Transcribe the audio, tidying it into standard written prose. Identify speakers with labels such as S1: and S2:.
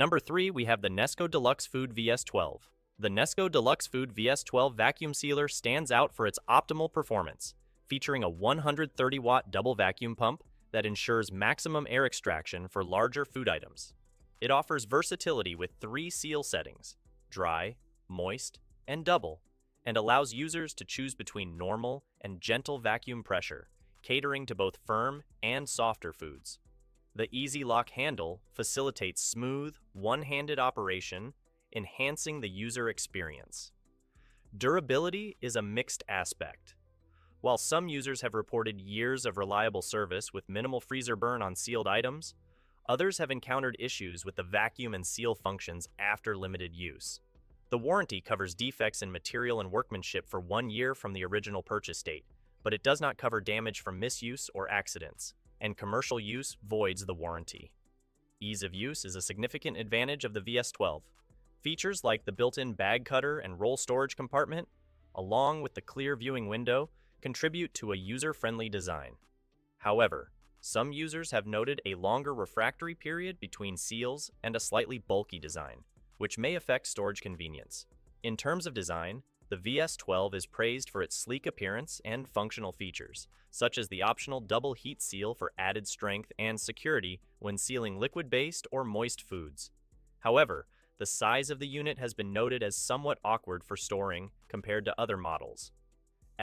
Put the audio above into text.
S1: Number 3, we have the Nesco Deluxe Food VS12. The Nesco Deluxe Food VS12 vacuum sealer stands out for its optimal performance, featuring a 130-watt double vacuum pump that ensures maximum air extraction for larger food items. It offers versatility with 3 seal settings: dry, moist, and double, and allows users to choose between normal and gentle vacuum pressure, catering to both firm and softer foods. The Easy Lock handle facilitates smooth, one-handed operation, enhancing the user experience. Durability is a mixed aspect. While some users have reported years of reliable service with minimal freezer burn on sealed items, others have encountered issues with the vacuum and seal functions after limited use. The warranty covers defects in material and workmanship for 1 year from the original purchase date, but it does not cover damage from misuse or accidents, and commercial use voids the warranty. Ease of use is a significant advantage of the VS12. Features like the built-in bag cutter and roll storage compartment, along with the clear viewing window, contribute to a user-friendly design. However, some users have noted a longer refractory period between seals and a slightly bulky design, which may affect storage convenience. In terms of design, the VS12 is praised for its sleek appearance and functional features, such as the optional double heat seal for added strength and security when sealing liquid-based or moist foods. However, the size of the unit has been noted as somewhat awkward for storing compared to other models,